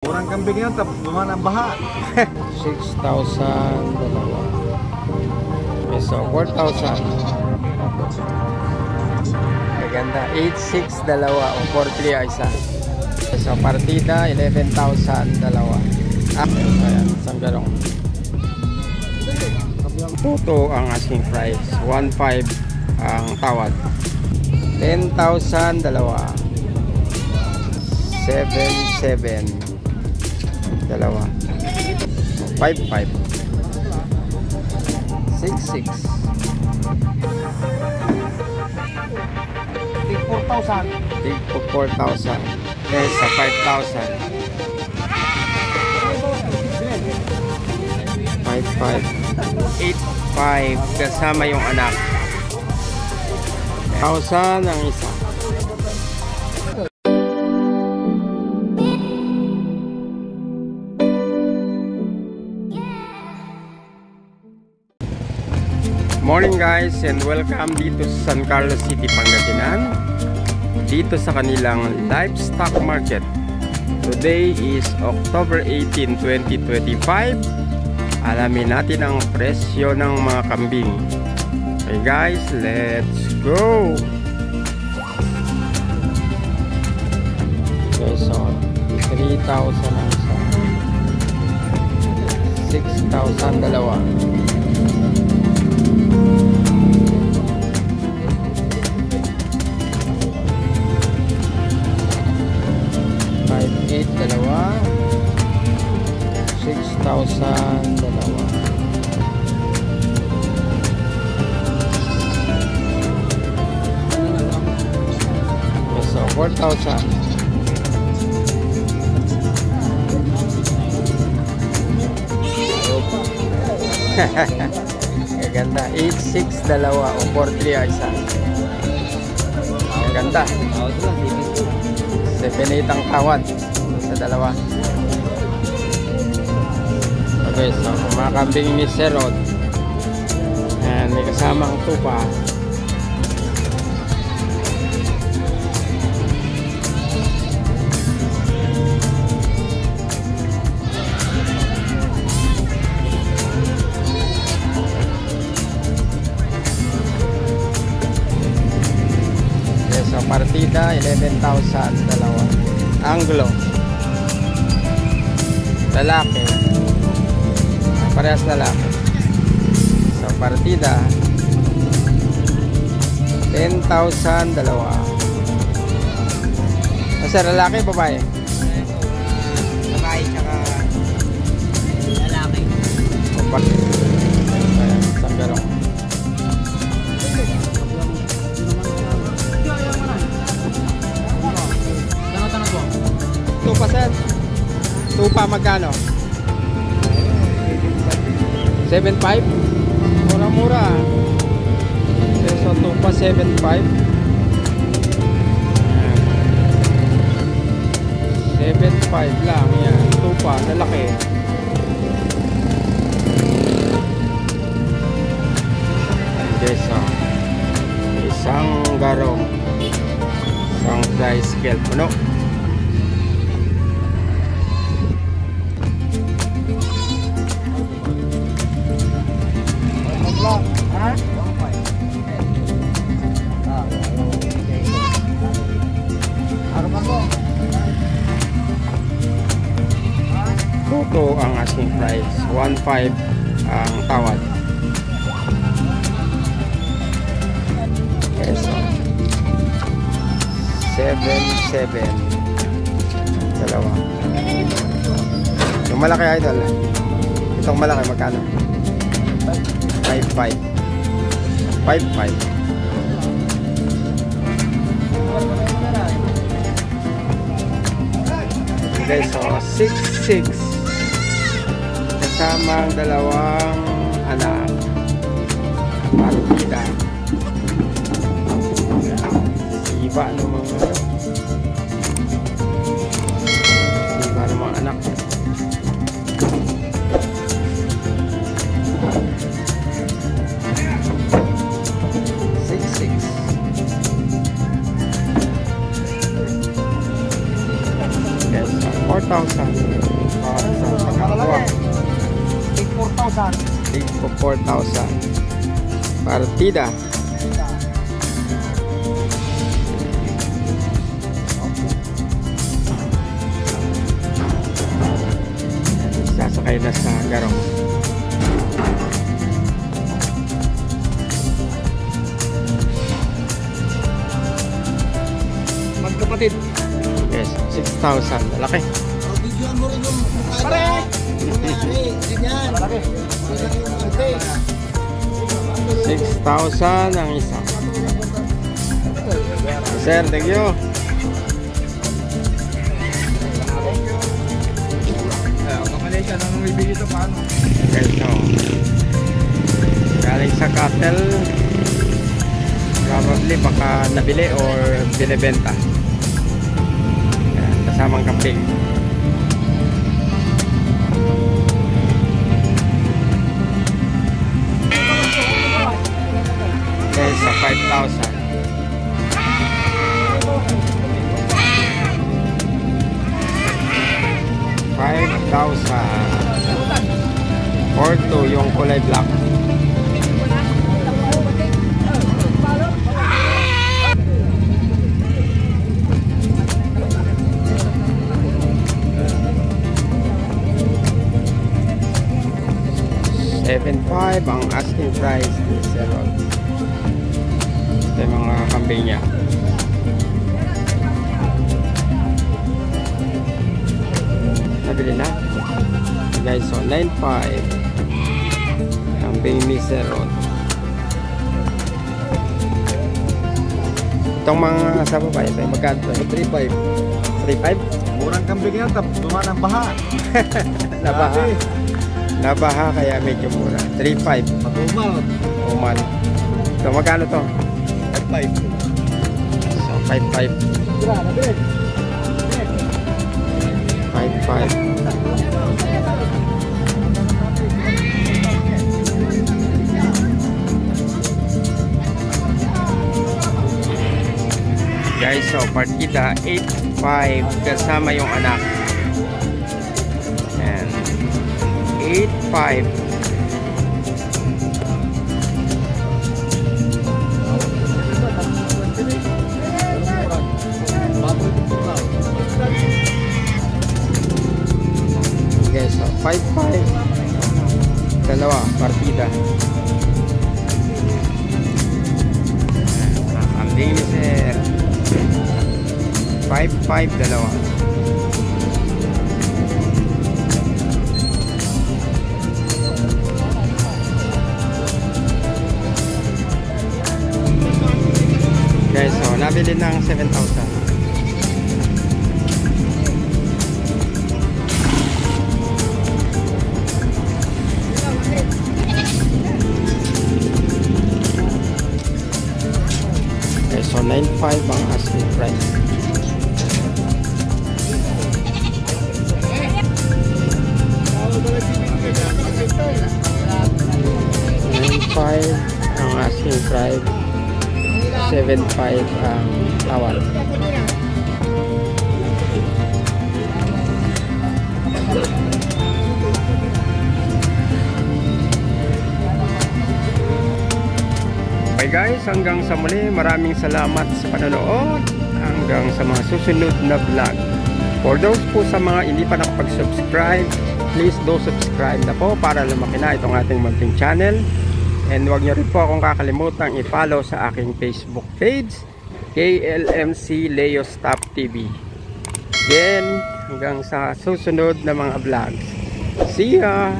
Murang kambing yan, tapos dumaan ang baha. 6,000 dalawa. So 4,000. Maganda. 8,600 dalawa o 4,300 isa. So partida 11,000 dalawa. Ayan, isang garong. Puto ang asking price. 1,500 ang tawad. 10,000 dalawa. 7,700 dalawa. 5,500. 6,600. Tig 4,000. Tig 4,000. Okay, sa 5,000. 5,500. 8,500 kasama yung anak. 1,000 ang isa. Morning guys, and welcome dito sa San Carlos City, Pangasinan, dito sa kanilang livestock market. Today is October 18, 2025. Alamin natin ang presyo ng mga kambing. Okay guys, let's go. Okay, so 3,000 ang isa, 6,000 dalawa, 5,800 dalawa, 6,000 dalawa, 4,000. Ganda. 8,600 dalawa o 4,300 isa. Ganda. 7,800 ang tawad sa dalawa. Okay, so mga kambing ni Sir Rod. And may kasamang tupa. Partida 11,000 dalawa. Anglo lalaki, parehas lalaki. So partida 10,000 dalawa. Sir, lalaki babae? Babae tsaka lalaki. Ayan, isang garong. Tupa sir, tupa magkano? 7,500? Mura-mura. So tupa 7,500. 7,500 lang yan. Tupa, lalaki. Okay, so isang garong, isang size scale puno. Ito ang asking price, 1,500 ang tawad. Okay, so 7,700 dalawa. Yung malaki idol, itong malaki magkano? 5,500. 5,500. Okay, so 6,600 kasama ang dalawang anak. Partida. Iba ng mga anak. Yes, 4,000. Malalaki. Take 4,000. Big po 4,000. Partida. Sasakay na sa garong. Magkapatid. Yes, 6,000. Malaki. Bigyan mo rin yung mukha Pare! Ganyan. Malalaki. 6,000 ang isa. Sir, thank you. Malaysia, nang bibili ito paano? Okay, so galing sa cattle, probably baka nabili or binibenta. Ayan, kasamang kambing. Okay, sa 5,000. Or 2 yung kulay black. $7,500 ang asking price ni Serol. Ito yung mga kambing niya. Nabili na guys, so 9,500 kambing ni Serol. Itong mga sa baba, ito yung magkano? 3,500. 3,500? Murang kambing yan, tapos dumaan ang baha. Nabaha. Nabaha kaya medyo mura. 3,500. Matumal. Uman. So magkano to? 5,500. So 5,500. Grabe. 5,500. Guys, so partida 8,500 kasama yung anak. And 8,500. Guys, so 5,500 dalawa partida. Kambing ni Sir. 5,500 dalawa. Guys, so nabili ng 7,000. Okay, so 9,500 ang asking price. 9,500 ang asking price. 7,500 ang tawad. Okay guys, hanggang sa muli, maraming salamat sa panonood. Hanggang sa mga susunod na vlog. For those po sa mga hindi pa nakapag-subscribe, please do subscribe na po para lumaki na itong ating munting channel. And huwag nyo rin po akong kakalimutan i-follow sa aking Facebook page, KLMC Leo Stop TV. Again, hanggang sa susunod na mga vlogs. See ya!